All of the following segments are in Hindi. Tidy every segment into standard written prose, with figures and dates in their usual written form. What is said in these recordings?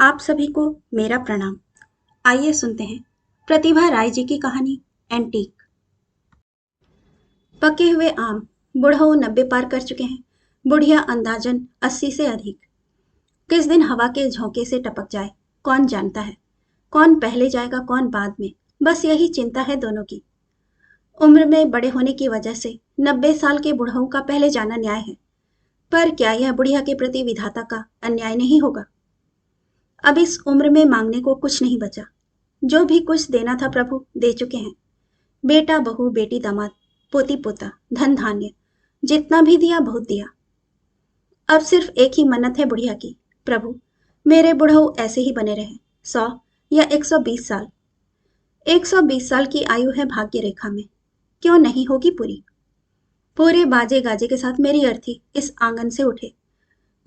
आप सभी को मेरा प्रणाम। आइए सुनते हैं प्रतिभा राय जी की कहानी एंटीक। पके हुए आम बुढ़ऊ 90 पार कर चुके हैं, बुढ़िया अंदाजन 80 से अधिक। किस दिन हवा के झोंके से टपक जाए कौन जानता है। कौन पहले जाएगा कौन बाद में, बस यही चिंता है दोनों की। उम्र में बड़े होने की वजह से 90 साल के बुढ़ऊ का पहले जाना न्याय है, पर क्या यह बुढ़िया के प्रति विधाता का अन्याय नहीं होगा। अब इस उम्र में मांगने को कुछ नहीं बचा। जो भी कुछ देना था प्रभु दे चुके हैं। बेटा बहू बेटी दामाद पोती पोता धन धान्य जितना भी दिया बहुत दिया। अब सिर्फ एक ही मन्नत है बुढ़िया की, प्रभु मेरे बुढ़ऊ ऐसे ही बने रहे 100 या 120 साल। 120 साल की आयु है भाग्य रेखा में, क्यों नहीं होगी पूरी। पूरे बाजे गाजे के साथ मेरी अर्थी इस आंगन से उठे।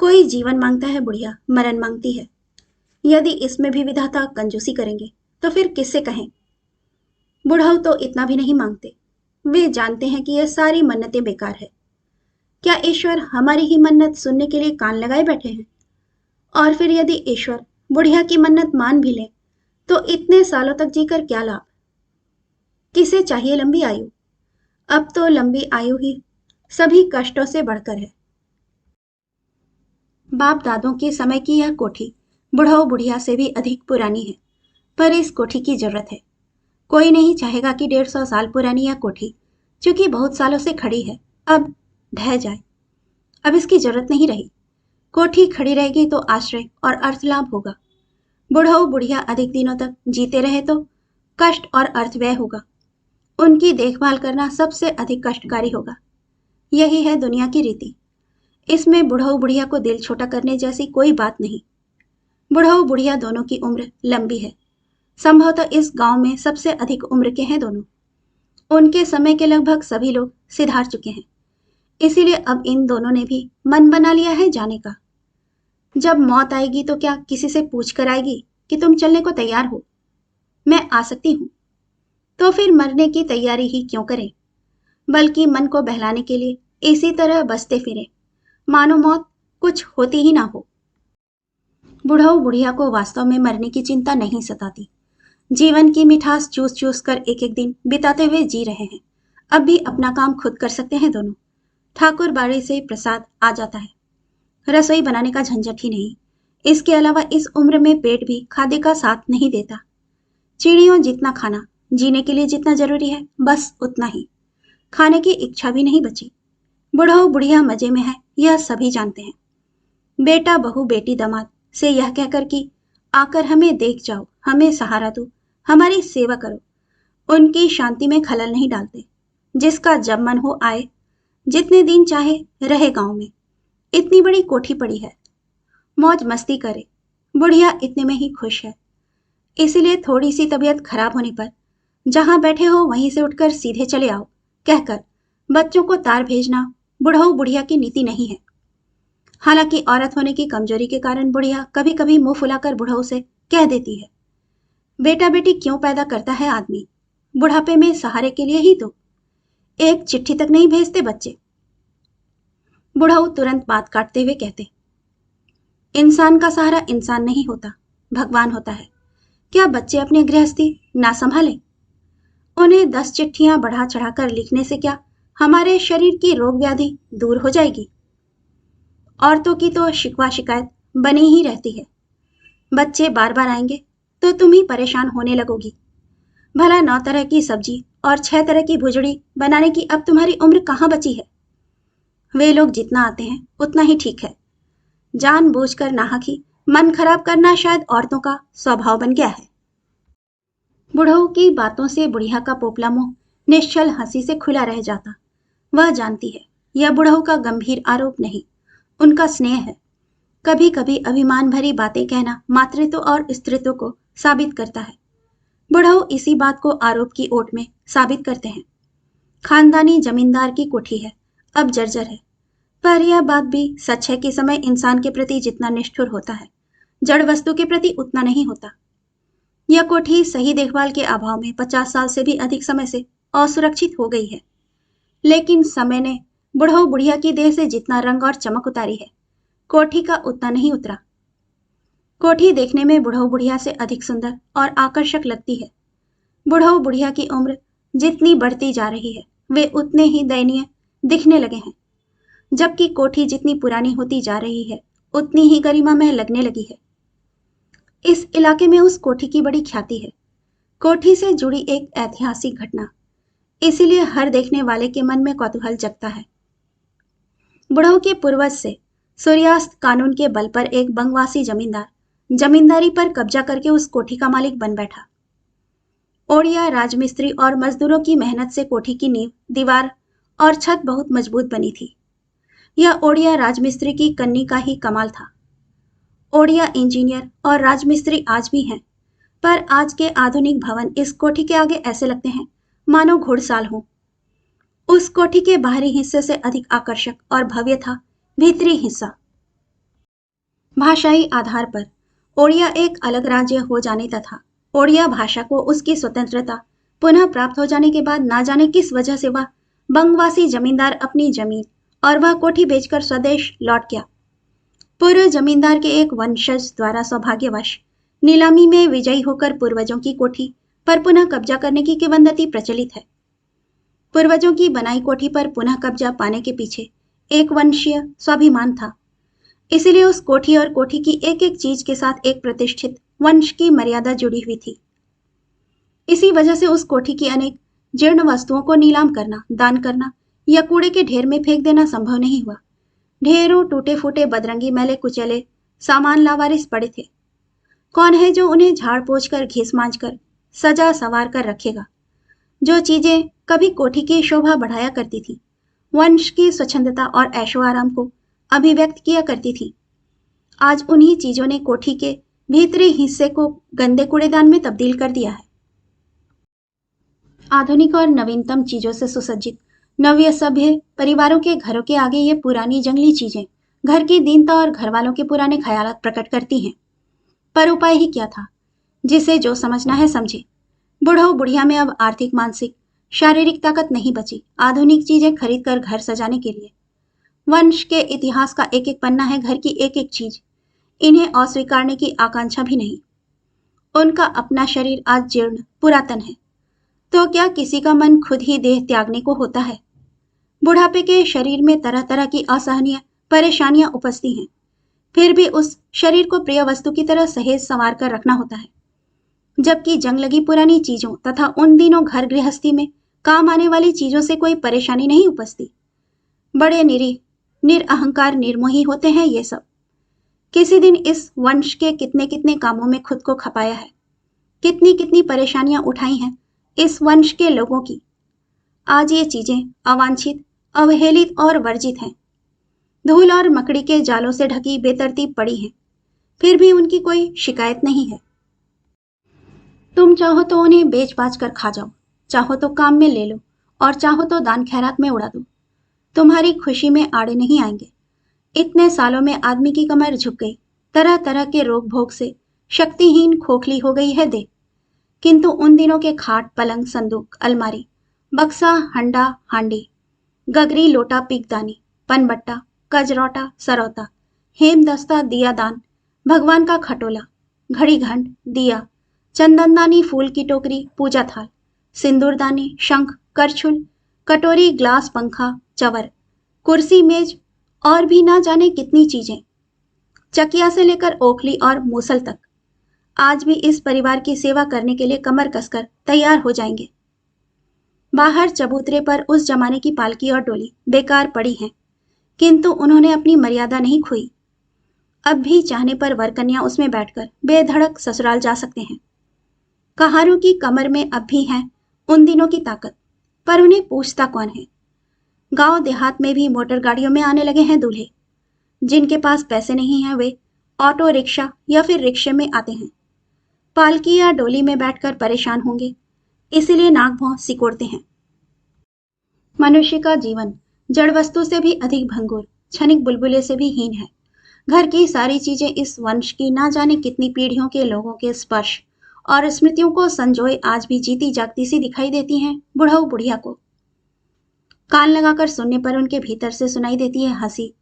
कोई जीवन मांगता है, बुढ़िया मरण मांगती है। यदि इसमें भी विधाता कंजूसी करेंगे तो फिर किससे कहें। बुढ़ऊ तो इतना भी नहीं मांगते, वे जानते हैं कि यह सारी मन्नतें बेकार है। क्या ईश्वर हमारी ही मन्नत सुनने के लिए कान लगाए बैठे हैं। और फिर यदि ईश्वर बुढ़िया की मन्नत मान भी ले तो इतने सालों तक जीकर क्या लाभ। किसे चाहिए लंबी आयु। अब तो लंबी आयु ही सभी कष्टों से बढ़कर है। बाप दादों के समय की यह कोठी बुढ़ऊ बुढ़िया से भी अधिक पुरानी है, पर इस कोठी की जरूरत है। कोई नहीं चाहेगा कि 150 साल पुरानी यह कोठी, चूंकि बहुत सालों से खड़ी है, अब ढह जाए। अब इसकी जरूरत नहीं रही। कोठी खड़ी रहेगी तो आश्रय और अर्थ लाभ होगा। बुढ़ऊ बुढ़िया अधिक दिनों तक जीते रहे तो कष्ट और अर्थ व्यय होगा। उनकी देखभाल करना सबसे अधिक कष्टकारी होगा। यही है दुनिया की रीति। इसमें बुढ़ऊ बुढ़िया को दिल छोटा करने जैसी कोई बात नहीं। बुढ़ऊ बुढ़िया दोनों की उम्र लंबी है। संभवतः इस गांव में सबसे अधिक उम्र के हैं दोनों। उनके समय के लगभग सभी लोग सिधार चुके हैं, इसीलिए अब इन दोनों ने भी मन बना लिया है जाने का। जब मौत आएगी तो क्या किसी से पूछ कर आएगी कि तुम चलने को तैयार हो, मैं आ सकती हूं। तो फिर मरने की तैयारी ही क्यों करें, बल्कि मन को बहलाने के लिए इसी तरह बसते फिरे, मानो मौत कुछ होती ही ना हो। बुढ़ऊ बुढ़िया को वास्तव में मरने की चिंता नहीं सताती। जीवन की मिठास चूस चूस कर एक एक दिन बिताते हुए जी रहे हैं। अब भी अपना काम खुद कर सकते हैं दोनों। ठाकुर बाड़ी से प्रसाद आ जाता है। रसोई बनाने का झंझट ही नहीं। इसके अलावा इस उम्र में पेट भी खाद्य का साथ नहीं देता। चिड़ियों जितना खाना जीने के लिए जितना जरूरी है, बस उतना ही। खाने की इच्छा भी नहीं बची। बुढ़ऊ बुढ़िया मजे में है, यह सभी जानते हैं। बेटा बहू बेटी दामाद से यह कहकर कि आकर हमें देख जाओ, हमें सहारा दो, हमारी सेवा करो, उनकी शांति में खलल नहीं डालते। जिसका जब मन हो आए, जितने दिन चाहे रहे गांव में। इतनी बड़ी कोठी पड़ी है, मौज मस्ती करे। बुढ़िया इतने में ही खुश है। इसीलिए थोड़ी सी तबीयत खराब होने पर जहां बैठे हो वहीं से उठकर सीधे चले आओ कहकर बच्चों को तार भेजना बुढ़ऊ बुढ़िया की नीति नहीं है। हालांकि औरत होने की कमजोरी के कारण बुढ़िया कभी कभी मुंह फुलाकर बुढ़ऊ से कह देती है, बेटा बेटी क्यों पैदा करता है आदमी, बुढ़ापे में सहारे के लिए ही तो। एक चिट्ठी तक नहीं भेजते बच्चे। बुढ़ऊ तुरंत बात काटते हुए कहते, इंसान का सहारा इंसान नहीं होता, भगवान होता है। क्या बच्चे अपनी गृहस्थी ना संभाले। उन्हें 10 चिट्ठियां बढ़ा चढ़ाकर लिखने से क्या हमारे शरीर की रोग व्याधि दूर हो जाएगी। औरतों की तो शिकवा शिकायत बनी ही रहती है। बच्चे बार बार आएंगे तो तुम ही परेशान होने लगोगी। भला 9 तरह की सब्जी और 6 तरह की भुजड़ी बनाने की अब तुम्हारी उम्र कहाँ बची है। वे लोग जितना आते हैं उतना ही ठीक है। जानबूझकर नाहक मन खराब करना शायद औरतों का स्वभाव बन गया है। बुढ़ऊ की बातों से बुढ़िया का पोपला मुंह निश्चल हंसी से खुला रह जाता। वह जानती है यह बुढ़ऊ का गंभीर आरोप नहीं, उनका स्नेह है। कभी कभी अभिमान भरी बातें कहना मातृत्व और स्त्रीत्व को साबित करता है। बुढ़ऊ इसी बात को आरोप की ओट में साबित करते हैं। खानदानी जमींदार की कोठी है, अब जर्जर है। पर यह बात भी सच है कि समय इंसान के प्रति जितना निष्ठुर होता है, जड़ वस्तु के प्रति उतना नहीं होता। यह कोठी सही देखभाल के अभाव में 50 साल से भी अधिक समय से असुरक्षित हो गई है। लेकिन समय ने बुढ़ऊ बुढ़िया की देह से जितना रंग और चमक उतारी है, कोठी का उतना नहीं उतरा। कोठी देखने में बुढ़ऊ बुढ़िया से अधिक सुंदर और आकर्षक लगती है। बुढ़ऊ बुढ़िया की उम्र जितनी बढ़ती जा रही है वे उतने ही दयनीय दिखने लगे हैं, जबकि कोठी जितनी पुरानी होती जा रही है उतनी ही गरिमामय लगने लगी है। इस इलाके में उस कोठी की बड़ी ख्याति है। कोठी से जुड़ी एक ऐतिहासिक घटना, इसीलिए हर देखने वाले के मन में कौतूहल जगता है। बुढ़ऊ के पूर्वज से सूर्यास्त कानून के बल पर एक बंगवासी जमींदार जमींदारी पर कब्जा करके उस कोठी का मालिक बन बैठा। ओडिया राजमिस्त्री और मजदूरों की मेहनत से कोठी की नींव, दीवार और छत बहुत मजबूत बनी थी। यह ओडिया राजमिस्त्री की कन्नी का ही कमाल था। ओडिया इंजीनियर और राजमिस्त्री आज भी हैं, पर आज के आधुनिक भवन इस कोठी के आगे ऐसे लगते हैं मानो घुड़साल हो। उस कोठी के बाहरी हिस्से से अधिक आकर्षक और भव्य था भीतरी हिस्सा। भाषाई आधार पर ओडिया एक अलग राज्य हो जाने तथा ओडिया भाषा को उसकी स्वतंत्रता पुनः प्राप्त हो जाने के बाद ना जाने किस वजह से वह बंगवासी जमींदार अपनी जमीन और वह कोठी बेचकर स्वदेश लौट गया। पूर्व जमींदार के एक वंशज द्वारा सौभाग्यवश नीलामी में विजयी होकर पूर्वजों की कोठी पर पुनः कब्जा करने की किंवदंती प्रचलित है। पूर्वजों की बनाई कोठी पर पुनः कब्जा पाने के पीछे एक वंशीय स्वाभिमान था। इसीलिए उस कोठी और कोठी की एक एक चीज के साथ एक प्रतिष्ठित वंश की मर्यादा जुड़ी हुई थी। इसी वजह से उस कोठी की अनेक जीर्ण वस्तुओं को नीलाम करना, दान करना या कूड़े के ढेर में फेंक देना संभव नहीं हुआ। ढेरों टूटे फूटे बदरंगी मैले कुचले सामान लावारिस पड़े थे। कौन है जो उन्हें झाड़ पोंछ कर घिस मांझ कर सजा सवार कर रखेगा? जो चीजें कभी कोठी की शोभा बढ़ाया करती थी, वंश की स्वच्छंदता और ऐशो आराम को अभिव्यक्त किया करती थी, आज उन्हीं चीजों ने कोठी के भीतरी हिस्से को गंदे कूड़ेदान में तब्दील कर दिया है। आधुनिक और नवीनतम चीजों से सुसज्जित नव्य सभ्य परिवारों के घरों के आगे ये पुरानी जंगली चीजें घर की दीनता और घर वालों के पुराने ख्यालात प्रकट करती हैं। पर उपाय ही क्या था? जिसे जो समझना है समझे। बुढ़ऊ बुढ़िया में अब आर्थिक, मानसिक, शारीरिक ताकत नहीं बची आधुनिक चीजें खरीद कर घर सजाने के लिए। वंश के इतिहास का एक एक पन्ना है घर की एक एक चीज। इन्हें अस्वीकारने की आकांक्षा भी नहीं। उनका अपना शरीर आज जीर्ण पुरातन है, तो क्या किसी का मन खुद ही देह त्यागने को होता है? बुढ़ापे के शरीर में तरह तरह की असहनीय परेशानियां उपजती हैं, फिर भी उस शरीर को प्रिय वस्तु की तरह सहेज संवार कर रखना होता है। जबकि जंग लगी पुरानी चीजों तथा उन दिनों घर गृहस्थी में काम आने वाली चीजों से कोई परेशानी नहीं उपजती। बड़े निरअहंकार निर्मोही होते हैं ये सब। किसी दिन इस वंश के कितने कितने कामों में खुद को खपाया है, कितनी कितनी परेशानियां उठाई हैं इस वंश के लोगों की। आज ये चीजें अवांछित, अवहेलित और वर्जित हैं। धूल और मकड़ी के जालों से ढकी बेतरतीब पड़ी हैं, फिर भी उनकी कोई शिकायत नहीं है। तुम चाहो तो उन्हें बेच बाच कर खा जाओ, चाहो तो काम में ले लो और चाहो तो दान खैरात में उड़ा दो। तुम्हारी खुशी में आड़े नहीं आएंगे। इतने सालों में आदमी की कमर झुक गई, तरह तरह के रोग भोग से शक्तिहीन खोखली हो गई है देह। किंतु उन दिनों के खाट, पलंग, संदूक, अलमारी, बक्सा, हंडा, हांडी, गगरी, लोटा, पीकदानी, पनबट्टा, कजरौटा, सरौता, हेमदस्ता, दियादान, भगवान का खटोला, घड़ी घंट, दिया, चंदनदानी, फूल की टोकरी, पूजा थाल, सिंदूरदानी, शंख, करछुल, कटोरी, ग्लास, पंखा, चवर, कुर्सी, मेज और भी ना जाने कितनी चीजें, चकिया से लेकर ओखली और मूसल तक, आज भी इस परिवार की सेवा करने के लिए कमर कसकर तैयार हो जाएंगे। बाहर चबूतरे पर उस जमाने की पालकी और डोली बेकार पड़ी हैं, किंतु उन्होंने अपनी मर्यादा नहीं खोई। अब भी चाहने पर वर कन्या उसमें बैठकर बेधड़क ससुराल जा सकते हैं। कहारों की कमर में अब भी है उन दिनों की ताकत, पर उन्हें पूछता कौन है? गांव देहात में भी मोटर गाड़ियों में आने लगे हैं दूल्हे। जिनके पास पैसे नहीं हैं वे ऑटो रिक्शा या फिर रिक्शे में आते हैं। पालकी या डोली में बैठकर परेशान होंगे, इसीलिए नाक भौं सिकोड़ते हैं। मनुष्य का जीवन जड़ वस्तु से भी अधिक भंगुर, क्षणिक बुलबुले से भी हीन है। घर की सारी चीजें इस वंश की ना जाने कितनी पीढ़ियों के लोगों के स्पर्श और स्मृतियों को संजोए आज भी जीती जागती सी दिखाई देती हैं बुढ़ऊ बुढ़िया को। कान लगाकर सुनने पर उनके भीतर से सुनाई देती है हंसी,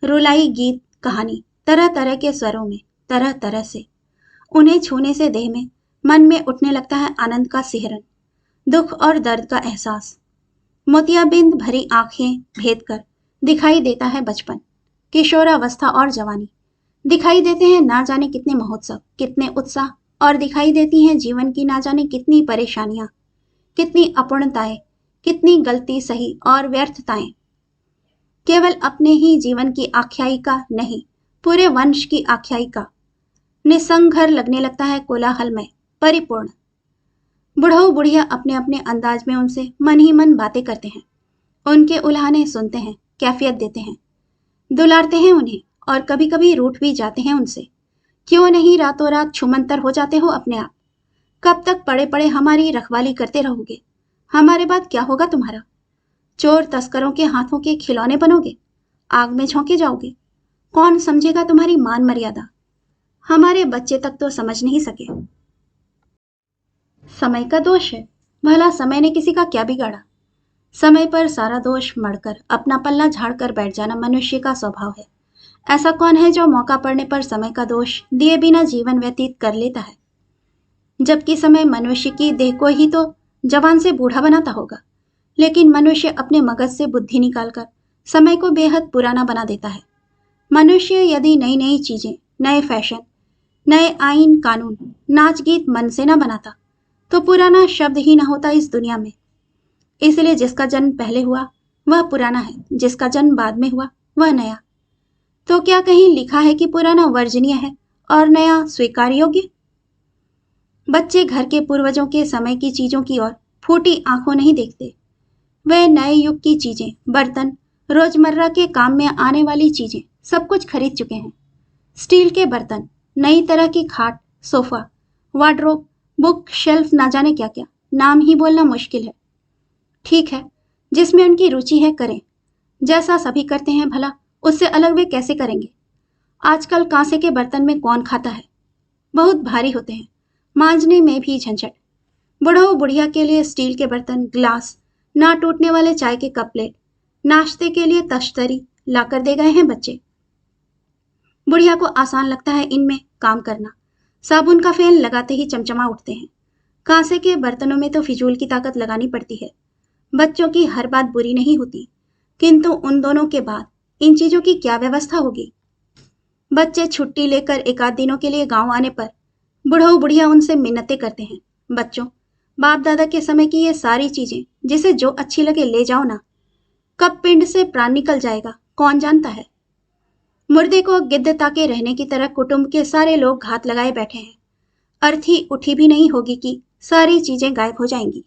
रुलाई, गीत, कहानी, तरह तरह के स्वरों में। तरह तरह से। उन्हें छूने से देह में, मन में उठने लगता है आनंद का सिहरन, दुख और दर्द का एहसास। मोतियाबिंद भरी आंखें भेद कर दिखाई देता है बचपन, किशोरावस्था और जवानी। दिखाई देते हैं ना जाने कितने महोत्सव, कितने उत्साह, और दिखाई देती हैं जीवन की ना जाने कितनी परेशानियां, कितनी अपूर्णताएं, कितनी गलती सही और व्यर्थताएं। केवल अपने ही जीवन की आख्यायिका नहीं, पूरे वंश की आख्यायिका। निस्संग घर लगने लगता है कोलाहलमय, परिपूर्ण। बुढ़ऊ बुढ़िया अपने अपने अंदाज में उनसे मन ही मन बातें करते हैं, उनके उल्हाने सुनते हैं, कैफियत देते हैं, दुलारते हैं उन्हें, और कभी कभी रूठ भी जाते हैं उनसे। क्यों नहीं रातों रात छुमंतर हो जाते हो अपने आप? कब तक पड़े पड़े हमारी रखवाली करते रहोगे? हमारे बाद क्या होगा तुम्हारा? चोर तस्करों के हाथों के खिलौने बनोगे? आग में झोंके जाओगे? कौन समझेगा तुम्हारी मान मर्यादा? हमारे बच्चे तक तो समझ नहीं सके। समय का दोष है, भला समय ने किसी का क्या बिगाड़ा? समय पर सारा दोष मढ़कर अपना पल्ला झाड़कर बैठ जाना मनुष्य का स्वभाव है। ऐसा कौन है जो मौका पड़ने पर समय का दोष दिए बिना जीवन व्यतीत कर लेता है? जबकि समय मनुष्य की देह को ही तो जवान से बूढ़ा बनाता होगा, लेकिन मनुष्य अपने मगज से बुद्धि निकालकर समय को बेहद पुराना बना देता है। मनुष्य यदि नई नई चीजें, नए फैशन, नए आईन कानून, नाच गीत मन से न बनाता तो पुराना शब्द ही न होता इस दुनिया में। इसलिए जिसका जन्म पहले हुआ वह पुराना है, जिसका जन्म बाद में हुआ वह नया। तो क्या कहीं लिखा है कि पुराना वर्जनीय है और नया स्वीकार योग्य? बच्चे घर के पूर्वजों के समय की चीजों की ओर फूटी आंखों नहीं देखते। वे नए युग की चीजें, बर्तन, रोजमर्रा के काम में आने वाली चीजें सब कुछ खरीद चुके हैं। स्टील के बर्तन, नई तरह की खाट, सोफा, वार्डरोब, बुक शेल्फ, ना जाने क्या क्या, नाम ही बोलना मुश्किल है। ठीक है, जिसमें उनकी रुचि है करें, जैसा सभी करते हैं भला उससे अलग वे कैसे करेंगे? आजकल कांसे के बर्तन में कौन खाता है? बहुत भारी होते हैं, मांजने में भी झंझट। बुढ़ऊ बुढ़िया के लिए स्टील के बर्तन, ग्लास, ना टूटने वाले चाय के कप प्लेट, नाश्ते के लिए तश्तरी लाकर दे गए हैं बच्चे। बुढ़िया को आसान लगता है इनमें काम करना, साबुन का फेन लगाते ही चमचमा उठते हैं। कांसे के बर्तनों में तो फिजूल की ताकत लगानी पड़ती है। बच्चों की हर बात बुरी नहीं होती, किंतु उन दोनों के बाद इन चीजों की क्या व्यवस्था होगी? बच्चे छुट्टी लेकर एक आध दिनों के लिए गांव आने पर बुढ़ऊ बुढ़िया उनसे मिन्नतें करते हैं, बच्चों, बाप दादा के समय की ये सारी चीजें जिसे जो अच्छी लगे ले जाओ ना। कब पिंड से प्राण निकल जाएगा कौन जानता है? मुर्दे को गिद्ध ताके रहने की तरह कुटुंब के सारे लोग घात लगाए बैठे हैं। अर्थी उठी भी नहीं होगी कि सारी चीजें गायब हो जाएंगी।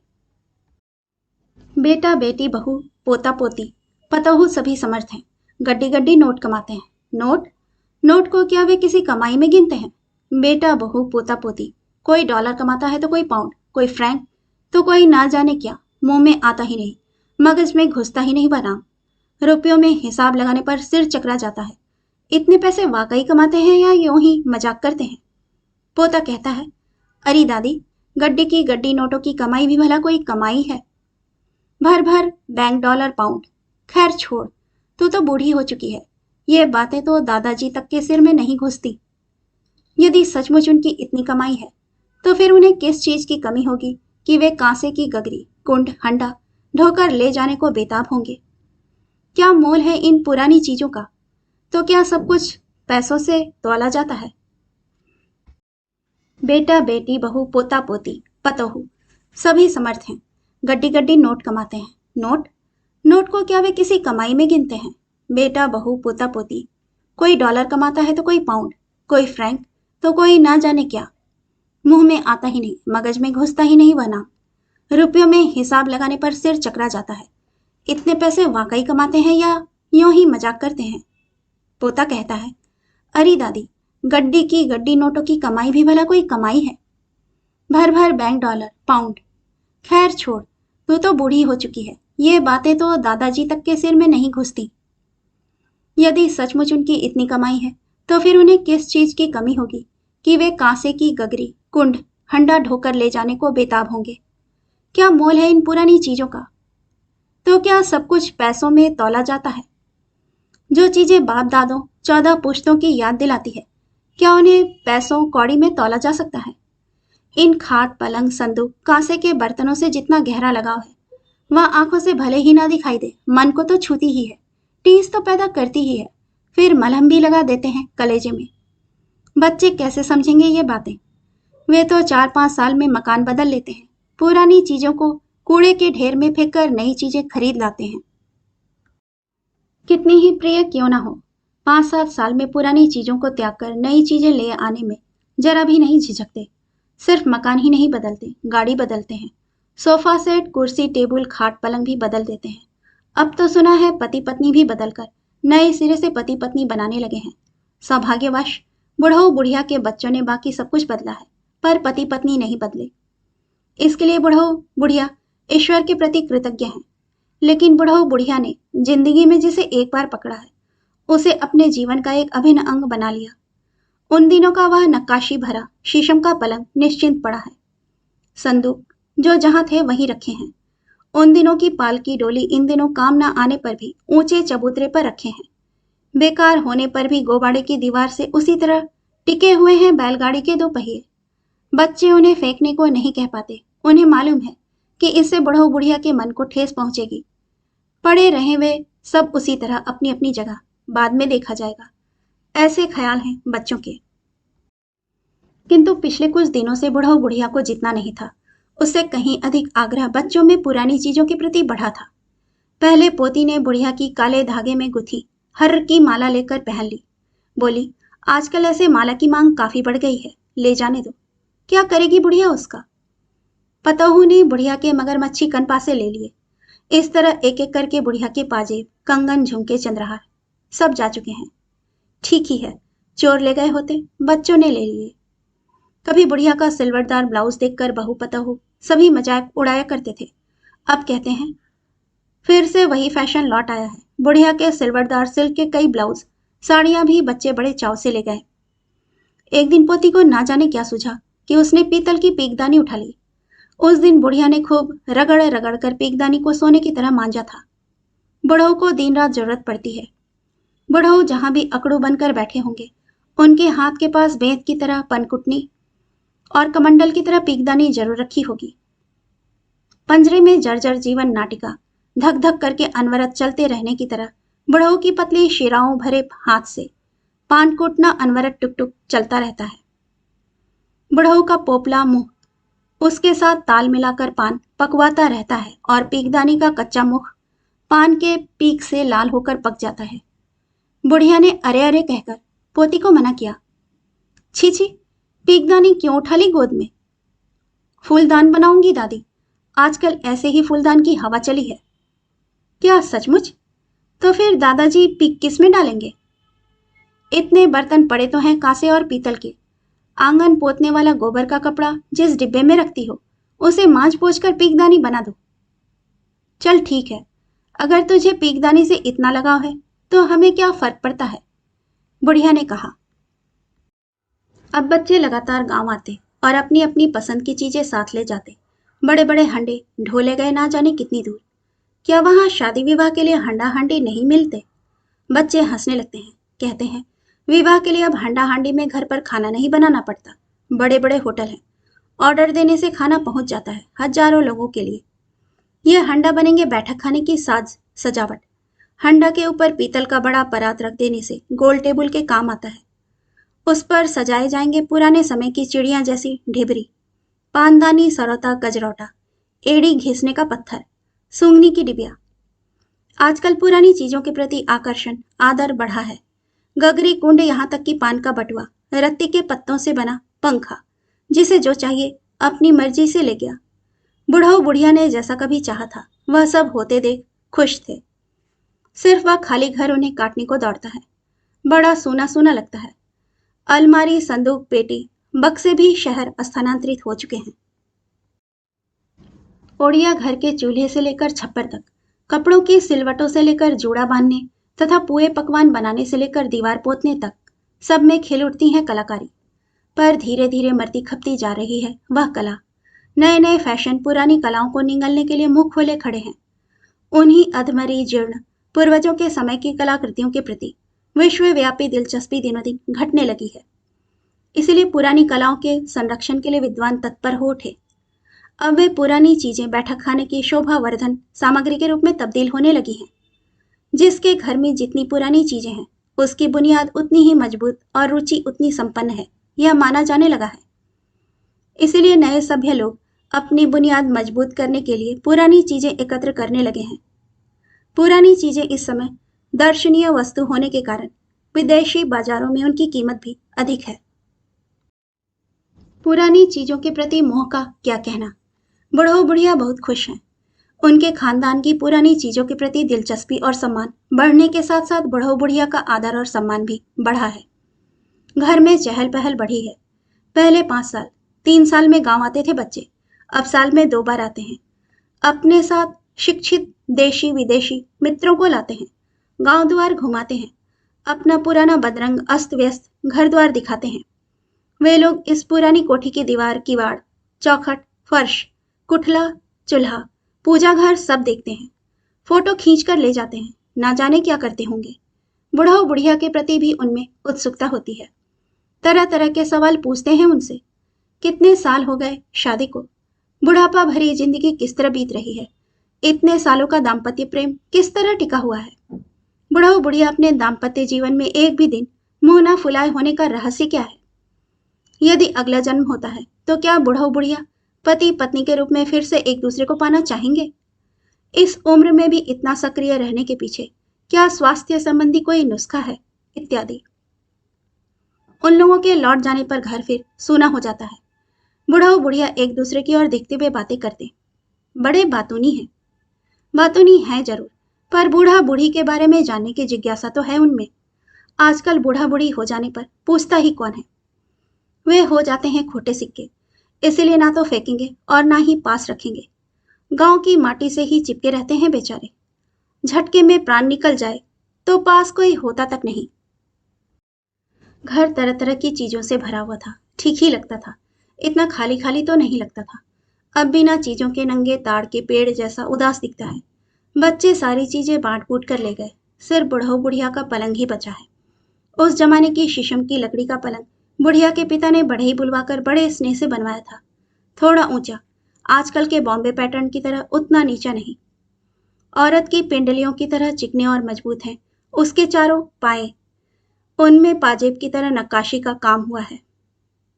बेटा बेटी, बहू, पोता पोती, पतोहू सभी समर्थ हैं, गड्डी गड्डी नोट कमाते हैं। नोट नोट को क्या वे किसी कमाई में गिनते हैं? बेटा बहू पोता पोती, कोई डॉलर कमाता है तो कोई पाउंड, कोई फ्रैंक, तो कोई ना जाने क्या, मुंह में आता ही नहीं, मगज में घुसता ही नहीं बनाम। रुपयों में हिसाब लगाने पर सिर चकरा जाता है। इतने पैसे वाकई कमाते हैं या यूं ही मजाक करते हैं? पोता कहता है, अरे दादी, गड्डी की गड्डी नोटों की कमाई भी भला कोई कमाई है? भर भर बैंक डॉलर पाउंड। खैर छोड़, तू तो बूढ़ी हो चुकी है, ये बातें तो दादाजी तक के सिर में नहीं घुसती। यदि सचमुच उनकी इतनी कमाई है तो फिर उन्हें किस चीज की कमी होगी कि वे कांसे की गगरी, कुंड, हंडा ढोकर ले जाने को बेताब होंगे? क्या मोल है इन पुरानी चीजों का? तो क्या सब कुछ पैसों से तौला जाता है? बेटा बेटी, बहू, पोता पोती, पतोहू सभी समर्थ हैं, गड्डी गड्डी नोट कमाते हैं। नोट नोट को क्या वे किसी कमाई में गिनते हैं? बेटा बहू पोता पोती, कोई डॉलर कमाता है तो कोई पाउंड, कोई फ्रैंक, तो कोई ना जाने क्या, मुंह में आता ही नहीं, मगज में घुसता ही नहीं वह नाम। रुपयों में हिसाब लगाने पर सिर चकरा जाता है। इतने पैसे वाकई कमाते हैं या यूं ही मजाक करते हैं? पोता कहता है, अरे दादी, गड्डी की गड्डी नोटों की कमाई भी भला कोई कमाई है? भर भर बैंक डॉलर पाउंड। खैर छोड़, तू तो बूढ़ी हो चुकी है, ये बातें तो दादाजी तक के सिर में नहीं घुसती। यदि सचमुच उनकी इतनी कमाई है तो फिर उन्हें किस चीज की कमी होगी कि वे कांसे की गगरी, कुंड, हंडा ढोकर ले जाने को बेताब होंगे? क्या मोल है इन पुरानी चीजों का? तो क्या सब कुछ पैसों में तौला जाता है? जो चीजें बाप दादों 14 पुश्तों की याद दिलाती है, क्या उन्हें पैसों कौड़ी में तौला जा सकता है? इन खाट, पलंग, संदूक, कांसे के बर्तनों से जितना गहरा लगाव है, वह आंखों से भले ही ना दिखाई दे, मन को तो छूती ही है, टीस तो पैदा करती ही है, फिर मलहम भी लगा देते हैं कलेजे में। बच्चे कैसे समझेंगे ये बातें? वे तो 4-5 साल में मकान बदल लेते हैं, पुरानी चीजों को कूड़े के ढेर में फेंक कर नई चीजें खरीद लाते हैं। कितनी ही प्रिय क्यों ना हो, 5-7 साल में पुरानी चीजों को त्याग कर नई चीजें ले आने में जरा भी नहीं झिझकते। सिर्फ मकान ही नहीं बदलते, गाड़ी बदलते हैं, सोफा सेट, कुर्सी, टेबल, खाट, पलंग भी बदल देते हैं। अब तो सुना है पति पत्नी भी बदलकर नए सिरे से पति पत्नी बनाने लगे हैं। सौभाग्यवश बुढ़ऊ बुढ़िया के बच्चों ने बाकी सब कुछ बदला है, पर पति पत्नी नहीं बदले। इसके लिए बुढ़ऊ बुढ़िया ईश्वर के प्रति कृतज्ञ हैं। लेकिन बुढ़ऊ बुढ़िया ने जिंदगी में जिसे एक बार पकड़ा है, उसे अपने जीवन का एक अभिन्न अंग बना लिया। उन दिनों का वह नक्काशी भरा शीशम का पलंग निश्चिंत पड़ा है। संदूक जो जहां थे वहीं रखे हैं। उन दिनों की पालकी डोली इन दिनों काम न आने पर भी ऊंचे चबूतरे पर रखे हैं। बेकार होने पर भी गोबाड़े की दीवार से उसी तरह टिके हुए हैं बैलगाड़ी के 2 पहिए। बच्चे उन्हें फेंकने को नहीं कह पाते, उन्हें मालूम है कि इससे बुढ़ऊ बुढ़िया के मन को ठेस पहुंचेगी। पड़े रहें वे सब उसी तरह अपनी अपनी जगह, बाद में देखा जाएगा, ऐसे ख्याल हैं बच्चों के। किंतु पिछले कुछ दिनों से बुढ़ऊ बुढ़िया को जितना नहीं था, उससे कहीं अधिक आग्रह बच्चों में पुरानी चीजों के प्रति बढ़ा था। पहले पोती ने बुढ़िया की काले धागे में गुथी हर्र की माला लेकर पहन ली। बोली, आजकल ऐसे माला की मांग काफी बढ़ गई है, ले जाने दो। क्या करेगी बुढ़िया उसका? पतोहू ने बुढ़िया के मगरमच्छी कनपासे ले लिए। इस तरह एक एक करके बुढ़िया के पाजेब, कंगन, झुमके, चंद्रहार सब जा चुके हैं। ठीक ही है, चोर ले गए होते, बच्चों ने ले लिए। कभी बुढ़िया का सिलवटदार ब्लाउज देखकर बहू पतोहू सभी मजाक उड़ाया करते थे। अब कहते हैं फिर से वही फैशन लौट आया है। बुढ़िया के सिलवटदार सिल्क के कई ब्लाउज, साड़ियां भी बच्चे बड़े चाव से ले गए। एक दिन पोती को ना जाने क्या सूझा कि उसने पीतल की पीकदानी उठा ली। उस दिन बुढ़िया ने खूब रगड़ रगड़ कर पीकदानी को सोने की तरह मांजा था। बुढ़ऊ को दिन रात जरूरत पड़ती है। बुढ़ऊ जहां भी अकड़ू बनकर बैठे होंगे, उनके हाथ के पास बेंत की तरह पनकुटनी और कमंडल की तरह पीकदानी जरूर रखी होगी। पंजरे में जर्जर जीवन नाटिका धक धक करके अनवरत चलते रहने की तरह बुढ़ऊ की पतली शिराओं भरे हाथ से पान कूटना अनवरत टुक टुक चलता रहता है। बुढ़ऊ का पोपला मुंह उसके साथ ताल मिलाकर पान पकवाता रहता है और पीकदानी का कच्चा मुख पान के पीक से लाल होकर पक जाता है। बुढ़िया ने अरे अरे कहकर पोती को मना किया। छी छी, पीकदानी क्यों उठा ली गोद में? फूलदान बनाऊंगी दादी, आजकल ऐसे ही फूलदान की हवा चली है। क्या सचमुच? तो फिर दादाजी पीक किस में डालेंगे? इतने बर्तन पड़े तो हैं कांसे और पीतल के। आंगन पोतने वाला गोबर का कपड़ा जिस डिब्बे में रखती हो, उसे मांझ पोंछ कर पीकदानी बना दो। चल ठीक है, अगर तुझे पीकदानी से इतना लगाव है तो हमें क्या फर्क पड़ता है, बुढ़िया ने कहा। अब बच्चे लगातार गांव आते और अपनी अपनी पसंद की चीजें साथ ले जाते। बड़े बड़े हंडे ढोले गए ना जाने कितनी दूर। क्या वहां शादी विवाह के लिए हंडा हांडी नहीं मिलते? बच्चे हंसने लगते हैं, कहते हैं विवाह के लिए अब हंडा हांडी में घर पर खाना नहीं बनाना पड़ता, बड़े बड़े होटल हैं, ऑर्डर देने से खाना पहुंच जाता है हजारों लोगों के लिए। ये हंडा बनेंगे बैठक खाने की साज सजावट। हंडा के ऊपर पीतल का बड़ा परात रख देने से गोल टेबल के काम आता है। उस पर सजाए जाएंगे पुराने समय की चिड़िया जैसी ढिबरी, पानदानी, सरौता, गजरौटा, एड़ी घिसने का पत्थर, सूंगनी की डिबिया। आजकल पुरानी चीजों के प्रति आकर्षण, आदर बढ़ा है। गगरी कुंड, यहाँ तक कि पान का बटुआ, रत्ती के पत्तों से बना पंखा, जिसे जो चाहिए अपनी मर्जी से ले गया। बुढ़ऊ बुढ़िया ने जैसा कभी चाहा था वह सब होते देख खुश थे। सिर्फ वह खाली घर उन्हें काटने को दौड़ता है। बड़ा सूना सूना लगता है। अलमारी, संदूक, पेटी, बक्से भी शहर स्थानांतरित हो चुके हैं। ओड़िया घर के चूल्हे से लेकर छप्पर तक, कपड़ों की सिलवटों से लेकर जूड़ा बांधने तथा पुए पकवान बनाने से लेकर दीवार पोतने तक सब में खिल उठती है कलाकारी। पर धीरे धीरे मरती खपती जा रही है वह कला। नए नए फैशन पुरानी कलाओं को निगलने के लिए मुंह खोले खड़े हैं। उन्हीं अधमरी जीर्ण पूर्वजों के समय की कलाकृतियों के प्रति विश्वव्यापी दिलचस्पी दिनों दिन घटने लगी है। इसलिए पुरानी कलाओं के संरक्षण के लिए विद्वान तत्पर हो उठे। अब वे पुरानी चीजें बैठक खाने की शोभावर्धन सामग्री के रूप में तब्दील होने लगी हैं। जिसके घर में जितनी पुरानी चीजें हैं, उसकी बुनियाद उतनी ही मजबूत और रुचि उतनी संपन्न है, यह माना जाने लगा है। इसीलिए नए सभ्य लोग अपनी बुनियाद मजबूत करने के लिए पुरानी चीजें एकत्र करने लगे हैं। पुरानी चीजें इस समय दर्शनीय वस्तु होने के कारण विदेशी बाजारों में उनकी कीमत भी अधिक है। पुरानी चीजों के प्रति मोह का क्या कहना। बुढ़ऊ बुढ़िया बहुत खुश हैं। उनके खानदान की पुरानी चीजों के प्रति दिलचस्पी और सम्मान बढ़ने के साथ साथ बुढ़ऊ बुढ़िया का आदर और सम्मान भी बढ़ा है। घर में चहल पहल बढ़ी है। पहले 5 साल 3 साल में गांव आते थे बच्चे, अब साल में 2 बार आते हैं। अपने साथ शिक्षित देशी विदेशी मित्रों को लाते हैं, गांव द्वार घुमाते हैं, अपना पुराना बदरंग अस्त व्यस्त घर द्वार दिखाते हैं। वे लोग इस पुरानी कोठी की दीवार किवाड़, चौखट, फर्श, कुठला, चूल्हा, पूजा घर सब देखते हैं। फोटो खींच कर ले जाते हैं, ना जाने क्या करते होंगे। बुढ़ऊ बुढ़िया के प्रति भी उनमें उत्सुकता होती है। तरह तरह के सवाल पूछते हैं उनसे। कितने साल हो गए शादी को, बुढ़ापा भरी जिंदगी किस तरह बीत रही है, इतने सालों का दाम्पत्य प्रेम किस तरह टिका हुआ है। बुढ़ऊ बुढ़िया अपने दाम्पत्य जीवन में एक भी दिन मुंह ना फुलाए होने का रहस्य क्या है। यदि अगला जन्म होता है तो क्या बुढ़ऊ बुढ़िया पति पत्नी के रूप में फिर से एक दूसरे को पाना चाहेंगे। इस उम्र में भी इतना सक्रिय रहने के पीछे क्या स्वास्थ्य संबंधी कोई नुस्खा है, इत्यादि। उन लोगों के लौट जाने पर घर फिर सूना हो जाता है। बुढ़ऊ बुढ़िया एक दूसरे की ओर देखते हुए बातें करते। बड़े बातूनी हैं। बातूनी है जरूर, पर बूढ़ा बूढ़ी के बारे में जानने की जिज्ञासा तो है उनमें। आजकल बूढ़ा बूढ़ी हो जाने पर पूछता ही कौन है। वे हो जाते हैं खोटे सिक्के, इसलिए ना तो फेंकेंगे और ना ही पास रखेंगे। गांव की माटी से ही चिपके रहते हैं बेचारे। झटके में प्राण निकल जाए तो पास कोई होता तक नहीं। घर तरह तरह की चीजों से भरा हुआ था, ठीक ही लगता था। इतना खाली खाली तो नहीं लगता था। अब बिना चीजों के नंगे ताड़ के पेड़ जैसा उदास दिखता है। बच्चे सारी चीजें बांट बूट कर ले गए, सिर्फ बुढ़ऊ बुढ़िया का पलंग ही बचा है। उस जमाने की शीशम की लकड़ी का पलंग बुढ़िया के पिता ने बढ़ई बुलवाकर बड़े स्नेह से बनवाया था। थोड़ा ऊंचा, आजकल के बॉम्बे पैटर्न की तरह उतना नीचा नहीं। औरत की पिंडलियों की तरह चिकने और मजबूत हैं उसके चारों पाए। उनमें पाजेब की तरह नक्काशी का काम हुआ है।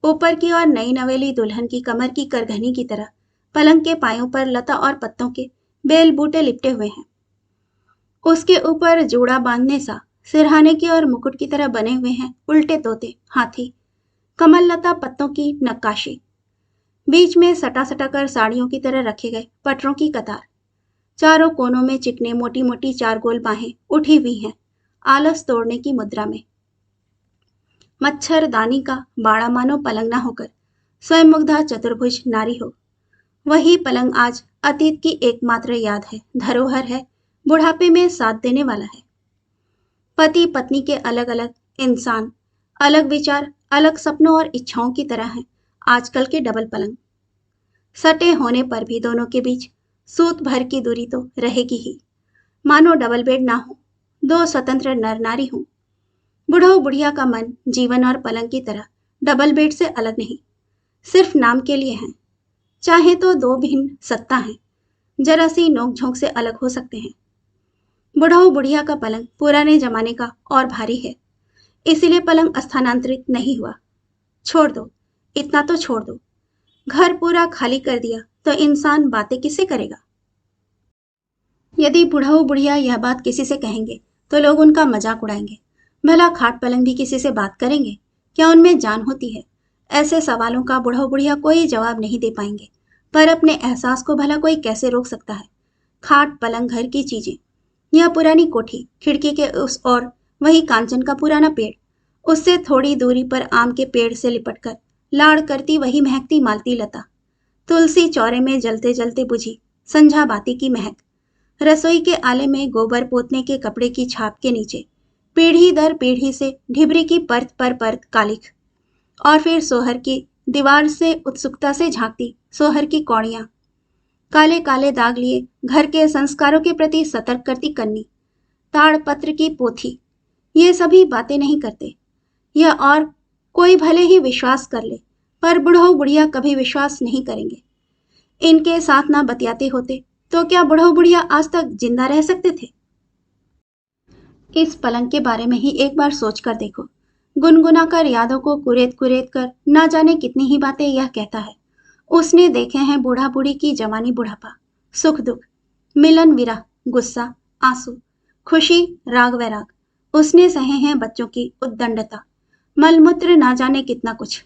ऊपर की ओर नई नवेली दुल्हन की कमर की करघनी की तरह पलंग के पायों पर लता और पत्तों के बेल बूटे लिपटे हुए हैं। उसके ऊपर जूड़ा बांधने सा सिरहाने की और मुकुट की तरह बने हुए हैं उल्टे तोते, हाथी, कमल लता पत्तों की नक्काशी। बीच में सटा सटा कर साड़ियों की तरह रखे गए पटरों की कतार। चारों कोनों में चिकने मोटी मोटी 4 गोल बाहें उठी हुई हैं, आलस तोड़ने की मुद्रा में। मच्छरदानी का बाड़ा मानो पलंग ना होकर स्वयं मुग्धा चतुर्भुज नारी हो। वही पलंग आज अतीत की एकमात्र याद है, धरोहर है, बुढ़ापे में साथ देने वाला है। पति पत्नी के अलग अलग इंसान, अलग विचार, अलग सपनों और इच्छाओं की तरह हैं आजकल के डबल पलंग। सटे होने पर भी दोनों के बीच सूत भर की दूरी तो रहेगी ही, मानो डबल बेड ना हो, 2 स्वतंत्र नर नारी हों। बुढ़ऊ बुढ़िया का मन जीवन और पलंग की तरह डबल बेड से अलग नहीं, सिर्फ नाम के लिए हैं। चाहे तो 2 भिन्न सत्ता हैं, जरा सी नोक झोंक से अलग हो सकते हैं। बुढ़ऊ बुढ़िया का पलंग पुराने जमाने का और भारी है, इसीलिए पलंग स्थानांतरित नहीं हुआ। छोड़ दो, इतना तो छोड़ दो। घर पूरा खाली कर दिया तो इंसान बातें किससे करेगा। यदि बुढ़ऊ बुढ़िया यह बात किसी से कहेंगे तो लोग उनका मजाक उड़ाएंगे। भला खाट पलंग भी किसी से बात करेंगे, क्या उनमें जान होती है। ऐसे सवालों का बुढ़ऊ बुढ़िया कोई जवाब नहीं दे पाएंगे, पर अपने एहसास को भला कोई कैसे रोक सकता है। खाट पलंग घर की चीजें, यह पुरानी कोठी, खिड़की के उस ओर वही कांचन का पुराना पेड़, उससे थोड़ी दूरी पर आम के पेड़ से लिपटकर लाड़ करती वही महकती मालती लता, तुलसी चौरे में जलते जलते बुझी संझा बाती की महक, रसोई के आले में गोबर पोतने के कपड़े की छाप के नीचे पीढ़ी दर पीढ़ी से ढिबरी की परत पर परत कालिख, और फिर सोहर की दीवार से उत्सुकता से झांकती सोहर की कौड़ियां, काले काले दाग लिए घर के संस्कारों के प्रति सतर्क करती कन्नी, ताड़ पत्र की पोथी। ये सभी बातें नहीं करते। यह और कोई भले ही विश्वास कर ले, पर बुढ़ऊ बुढ़िया कभी विश्वास नहीं करेंगे। इनके साथ ना बतियाते होते तो क्या बुढ़ऊ बुढ़िया आज तक जिंदा रह सकते थे? इस पलंग के बारे में ही एक बार सोच कर देखो। गुनगुना कर यादों को कुरेद कुरेद कर ना जाने कितनी ही बातें यह कहता है। उसने देखे हैं बूढ़ा बूढ़ी की जवानी बुढ़ापा, सुख दुख, मिलन विरह, गुस्सा, आंसू, खुशी, राग वैराग। उसने सहे हैं बच्चों की उद्दंडता, मलमूत्र, ना जाने कितना कुछ।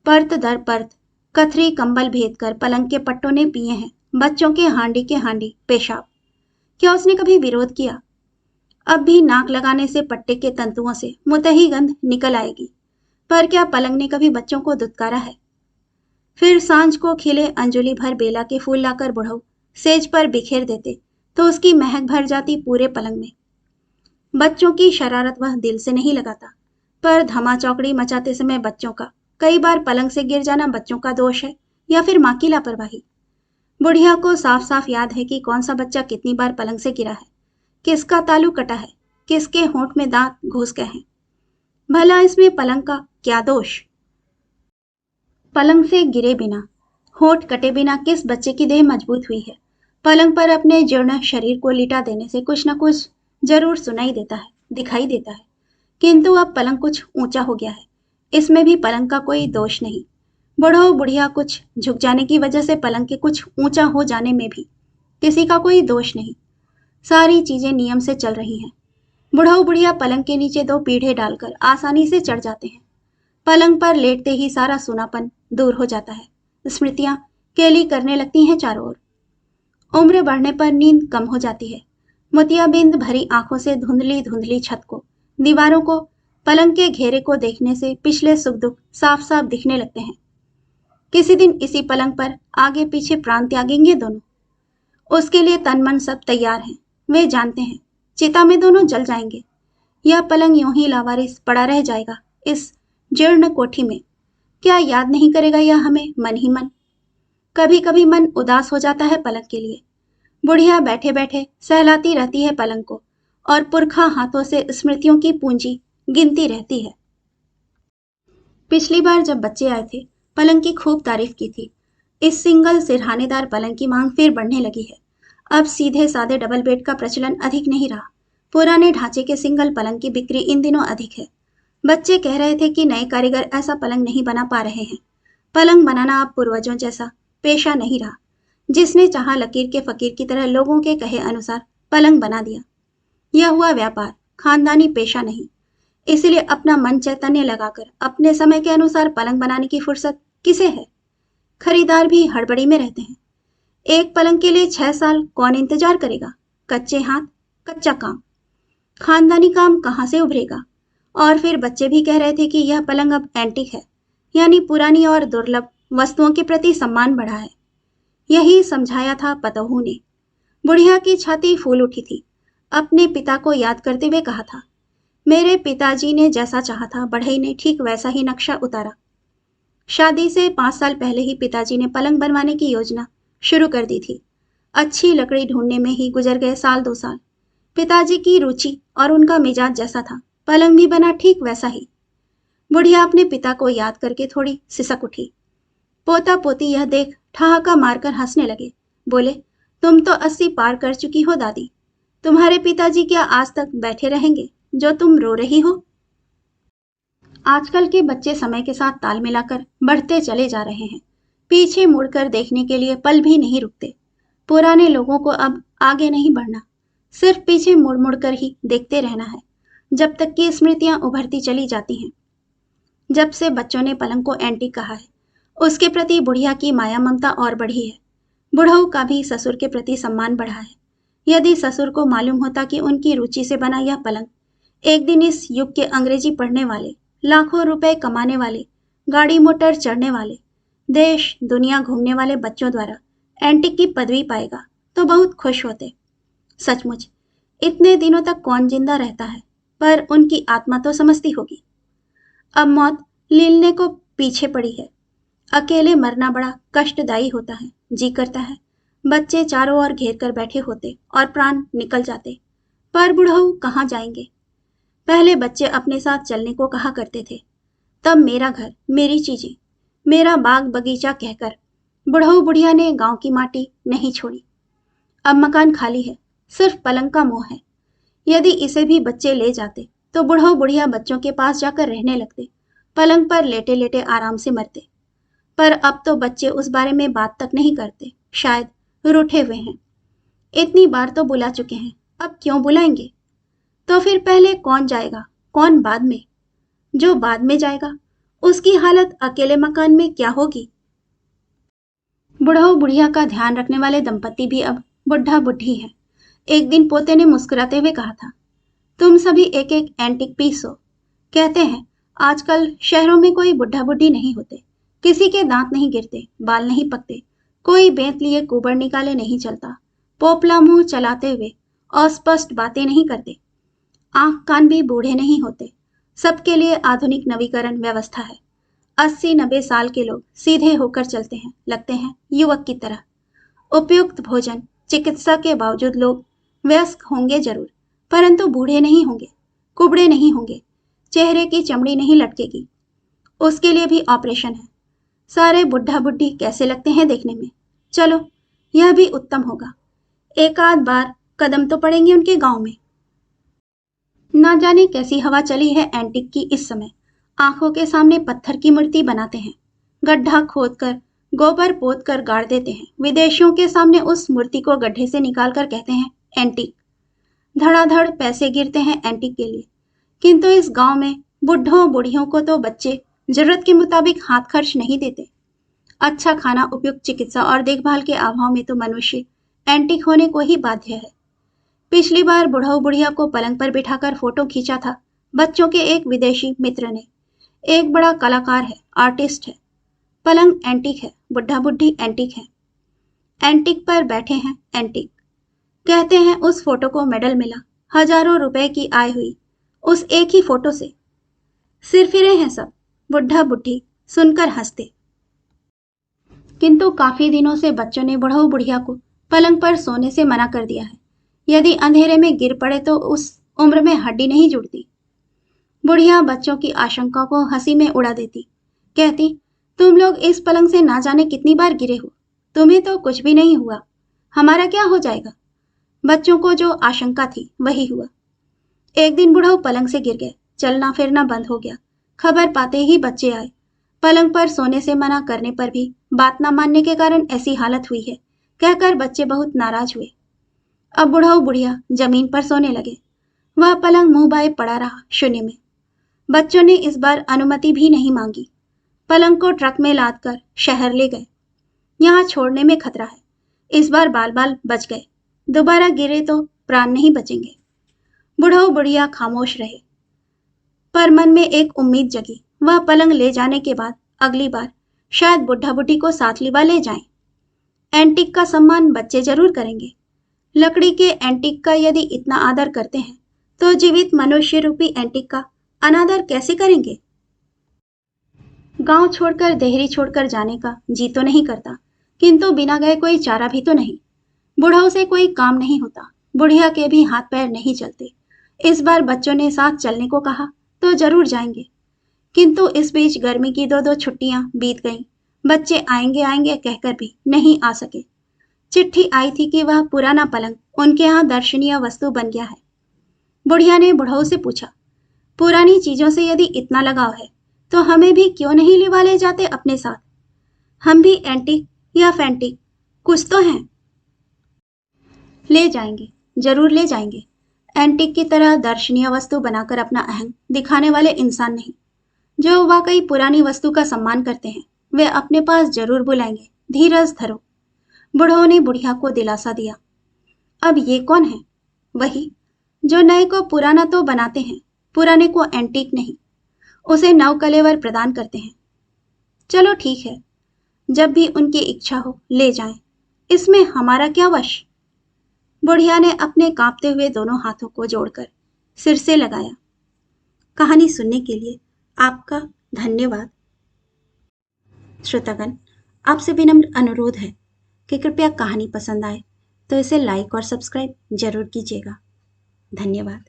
परत दर परत कथरी कंबल भेद कर पलंग के पट्टों ने पिए हैं बच्चों के हांडी पेशाब। क्या उसने कभी विरोध किया? अब भी नाक लगाने से पट्टे के तंतुओं से मुतही गंध निकल आएगी, पर क्या पलंग ने कभी बच्चों को दुत्कारा है? फिर सांझ को खिले अंजुली भर बेला के फूल लाकर बुढ़ऊ सेज पर बिखेर देते तो उसकी महक भर जाती पूरे पलंग में। बच्चों की शरारत वह दिल से नहीं लगाता, पर धमा चौकड़ी मचाते समय बच्चों का कई बार पलंग से गिर जाना बच्चों का दोष है या फिर मां की लापरवाही। बुढ़िया को साफ साफ याद है कि कौन सा बच्चा कितनी बार पलंग से गिरा है, किसका तालू कटा है, किसके होंठ में दांत घुस गए हैं। भला इसमें पलंग का क्या दोष? पलंग से गिरे बिना, होंठ कटे बिना किस बच्चे की देह मजबूत हुई है? पलंग पर अपने जीर्ण शरीर को लिटा देने से कुछ न कुछ जरूर सुनाई देता है, दिखाई देता है। किंतु अब पलंग कुछ ऊंचा हो गया है, इसमें भी पलंग का कोई दोष नहीं। बुढ़ऊ बुढ़िया कुछ झुक जाने की वजह से पलंग के कुछ ऊंचा हो जाने में भी किसी का कोई दोष नहीं। सारी चीजें नियम से चल रही हैं। बुढ़ऊ बुढ़िया पलंग के नीचे दो पीढ़े डालकर आसानी से चढ़ जाते हैं। पलंग पर लेटते ही सारा सूनापन दूर हो जाता है। स्मृतियां केली करने लगती हैं चारों ओर। उम्र बढ़ने पर नींद कम हो जाती है। मोतियाबिंद भरी आंखों से धुंधली धुंधली छत को, दीवारों को, पलंग के घेरे को देखने से पिछले सुख दुख साफ साफ दिखने लगते हैं। किसी दिन इसी पलंग पर आगे पीछे प्राण त्यागेंगे दोनों। उसके लिए तन मन सब तैयार हैं। वे जानते हैं चिता में दोनों जल जाएंगे। यह पलंग यूं ही लावारिस पड़ा रह जाएगा इस जीर्ण कोठी में। क्या याद नहीं करेगा यह हमें मन ही मन? कभी कभी मन उदास हो जाता है पलंग के लिए। बुढ़िया बैठे बैठे सहलाती रहती है पलंग को और पुरखा हाथों से स्मृतियों की पूंजी गिनती रहती है। पिछली बार जब बच्चे आए थे, पलंग की खूब तारीफ की थी। इस सिंगल सिरहानेदार पलंग की मांग फिर बढ़ने लगी है। अब सीधे सादे डबल बेड का प्रचलन अधिक नहीं रहा। पुराने ढांचे के सिंगल पलंग की बिक्री इन दिनों अधिक है। बच्चे कह रहे थे कि नए कारीगर ऐसा पलंग नहीं बना पा रहे हैं। पलंग बनाना अब पूर्वजों जैसा पेशा नहीं रहा। जिसने चाहा लकीर के फकीर की तरह लोगों के कहे अनुसार पलंग बना दिया। यह हुआ व्यापार, खानदानी पेशा नहीं। इसलिए अपना मन चैतन्य लगाकर अपने समय के अनुसार पलंग बनाने की फुर्सत किसे है? खरीदार भी हड़बड़ी में रहते हैं। एक पलंग के लिए 6 साल कौन इंतजार करेगा? कच्चे हाथ, कच्चा काम, खानदानी काम कहाँ से उभरेगा? और फिर बच्चे भी कह रहे थे कि यह पलंग अब एंटीक है, यानी पुरानी और दुर्लभ वस्तुओं के प्रति सम्मान बढ़ा है। यही समझाया था पतोहू ने। बुढ़िया की छाती फूल उठी थी। अपने पिता को याद करते हुए कहा था, मेरे पिताजी ने जैसा चाहा था बढ़ई ने ठीक वैसा ही नक्शा उतारा। शादी से 5 साल पहले ही पिताजी ने पलंग बनवाने की योजना शुरू कर दी थी। अच्छी लकड़ी ढूंढने में ही गुजर गए साल 2 साल। पिताजी की रुचि और उनका मिजाज जैसा था, पलंग भी बना ठीक वैसा ही। बुढ़िया अपने पिता को याद करके थोड़ी सिसक उठी। पोता पोती यह देख ठहाका मारकर हंसने लगे। बोले, तुम तो 80 पार कर चुकी हो दादी। तुम्हारे पिताजी क्या आज तक बैठे रहेंगे जो तुम रो रही हो? आजकल के बच्चे समय के साथ ताल मिलाकर बढ़ते चले जा रहे हैं। पीछे मुड़कर देखने के लिए पल भी नहीं रुकते। पुराने लोगों को अब आगे नहीं बढ़ना, सिर्फ पीछे मुड़ मुड़ कर ही देखते रहना है, जब तक कि स्मृतियां उभरती चली जाती हैं। जब से बच्चों ने पलंग को एंटीक कहा है, उसके प्रति बुढ़िया की माया ममता और बढ़ी है। बुढ़ऊ का भी ससुर के प्रति सम्मान बढ़ा है। यदि ससुर को मालूम होता कि उनकी रुचि से बना यह पलंग एक दिन इस युग के अंग्रेजी पढ़ने वाले, लाखों रुपए कमाने वाले, गाड़ी मोटर चढ़ने वाले, देश दुनिया घूमने वाले बच्चों द्वारा एंटीक की पदवी पाएगा तो बहुत खुश होते। सचमुच इतने दिनों तक कौन जिंदा रहता है, पर उनकी आत्मा तो समझती होगी। अब मौत लीलने को पीछे पड़ी है। अकेले मरना बड़ा कष्टदायी होता है। जी करता है बच्चे चारों ओर घेर कर बैठे होते और प्राण निकल जाते, पर बुढ़ऊ कहाँ जाएंगे? पहले बच्चे अपने साथ चलने को कहा करते थे, तब मेरा घर, मेरी चीजें, मेरा बाग बगीचा कहकर बुढ़ऊ बुढ़िया ने गांव की माटी नहीं छोड़ी। अब मकान खाली है, सिर्फ पलंग का मोह है। यदि इसे भी बच्चे ले जाते तो बुढ़ऊ बुढ़िया बच्चों के पास जाकर रहने लगते, पलंग पर लेटे लेटे आराम से मरते। पर अब तो बच्चे उस बारे में बात तक नहीं करते, शायद रूठे हुए हैं। इतनी बार तो बुला चुके हैं, अब क्यों बुलाएंगे? तो फिर पहले कौन जाएगा, कौन बाद में? जो बाद में जाएगा उसकी हालत अकेले मकान में क्या होगी? बुढ़ऊ बुढ़िया का ध्यान रखने वाले दंपत्ति भी अब बुढ़ा बुढ़ी है। एक दिन पोते ने मुस्कुराते हुए कहा था, तुम सभी एक एक एंटिक पीस हो। कहते हैं आजकल शहरों में कोई बुढ़ा बुढ़ी नहीं होते, किसी के दांत नहीं गिरते, बाल नहीं पकते, कोई बेंत लिए कुबड़ निकाले नहीं चलता, पोपला मुंह चलाते हुए अस्पष्ट बातें नहीं करते, आंख कान भी बूढ़े नहीं होते। सबके लिए आधुनिक नवीकरण व्यवस्था है। 80-90 साल के लोग सीधे होकर चलते हैं, लगते हैं युवक की तरह। उपयुक्त भोजन, चिकित्सा के बावजूद लोग वयस्क होंगे जरूर, परंतु बूढ़े नहीं होंगे, कुबड़े नहीं होंगे, चेहरे की चमड़ी नहीं लटकेगी। उसके लिए भी ऑपरेशन है। सारे बुढ़ा बुढ़ी कैसे लगते हैं देखने में। चलो, यह भी उत्तम होगा। एक आध बार कदम तो पड़ेंगे उनके गांव में। ना जाने कैसी हवा चली है एंटिक की इस समय। आंखों के सामने पत्थर की मूर्ति बनाते हैं, गड्ढा खोदकर गोबर पोत कर गाड़ देते हैं। विदेशियों के सामने उस मूर्ति को गड्ढे से निकालकर कहते हैं एंटिक। धड़ाधड़ पैसे गिरते हैं एंटिक के लिए। किंतु इस गांव में बुढ़ों बुढ़ियों को तो बच्चे जरूरत के मुताबिक हाथ खर्च नहीं देते। अच्छा खाना, उपयुक्त चिकित्सा और देखभाल के अभाव में तो मनुष्य एंटिक होने को ही बाध्य है। पिछली बार बुढ़ऊ बुढ़िया को पलंग पर बिठाकर फोटो खींचा था बच्चों के एक विदेशी मित्र ने। एक बड़ा कलाकार है, आर्टिस्ट है। पलंग एंटिक है, बुढ़ा बुढ़ी एंटिक है। एंटिक पर बैठे हैं एंटिक। कहते हैं उस फोटो को मेडल मिला, हजारों रुपए की आय हुई उस एक ही फोटो से। सिर फिरे हैं सब, बुढ़ा बुढ़ी सुनकर हंसते। किंतु काफी दिनों से बच्चों ने बुढ़ऊ बुढ़िया को पलंग पर सोने से मना कर दिया है। यदि अंधेरे में गिर पड़े तो उस उम्र में हड्डी नहीं जुड़ती। बुढ़िया बच्चों की आशंका को हंसी में उड़ा देती, कहती, तुम लोग इस पलंग से ना जाने कितनी बार गिरे हो, तुम्हें तो कुछ भी नहीं हुआ, हमारा क्या हो जाएगा? बच्चों को जो आशंका थी वही हुआ। एक दिन बुढ़ऊ पलंग से गिर गए, चलना फिरना बंद हो गया। खबर पाते ही बच्चे आए। पलंग पर सोने से मना करने पर भी बात न मानने के कारण ऐसी हालत हुई है, कहकर बच्चे बहुत नाराज हुए। अब बुढ़ऊ बुढ़िया जमीन पर सोने लगे। वह पलंग मुंह बाए पड़ा रहा शून्य में। बच्चों ने इस बार अनुमति भी नहीं मांगी। पलंग को ट्रक में लाद कर शहर ले गए। यहाँ छोड़ने में खतरा है, इस बार बाल बाल बच गए, दोबारा गिरे तो प्राण नहीं बचेंगे। बुढ़ऊ बुढ़िया खामोश रहे, पर मन में एक उम्मीद जगी। वह पलंग ले जाने के बाद अगली बार शायद बुढ़ा बुढ़ी को साथ लिवा ले जाएं। एंटिक का सम्मान बच्चे जरूर करेंगे। लकड़ी के एंटिक का यदि इतना आदर करते हैं तो जीवित मनुष्य रूपी एंटिक का अनादर कैसे करेंगे? गांव छोड़कर, देहरी छोड़कर जाने का जी तो नहीं करता, किंतु बिना गए कोई चारा भी तो नहीं। बुढ़ऊ से कोई काम नहीं होता, बुढ़िया के भी हाथ पैर नहीं चलते। इस बार बच्चों ने साथ चलने को कहा तो जरूर जाएंगे। किंतु इस बीच गर्मी की 2-2 छुट्टियां बीत गईं। बच्चे आएंगे आएंगे कहकर भी नहीं आ सके। चिट्ठी आई थी कि वह पुराना पलंग उनके यहाँ दर्शनीय वस्तु बन गया है। बुढ़िया ने बुढ़ऊ से पूछा, पुरानी चीजों से यदि इतना लगाव है तो हमें भी क्यों नहीं लिवा ले जाते अपने साथ? हम भी एंटिक या फैंटिक कुछ तो हैं। ले जाएंगे, जरूर ले जाएंगे। एंटिक की तरह दर्शनीय वस्तु बनाकर अपना अहंग दिखाने वाले इंसान नहीं। जो वाकई पुरानी वस्तु का सम्मान करते हैं वे अपने पास जरूर बुलाएंगे। धीरज धरो। बुढ़ऊ ने बुढ़िया को दिलासा दिया। अब ये कौन है? वही जो नए को पुराना तो बनाते हैं, पुराने को एंटीक नहीं, उसे नव कलेवर प्रदान करते हैं। चलो ठीक है, जब भी उनकी इच्छा हो ले जाएं, इसमें हमारा क्या वश? बुढ़िया ने अपने कांपते हुए दोनों हाथों को जोड़कर सिर से लगाया। कहानी सुनने के लिए आपका धन्यवाद। श्रोतागण, आपसे विनम्र अनुरोध है कि कृपया कहानी पसंद आए तो इसे लाइक और सब्सक्राइब जरूर कीजिएगा। धन्यवाद।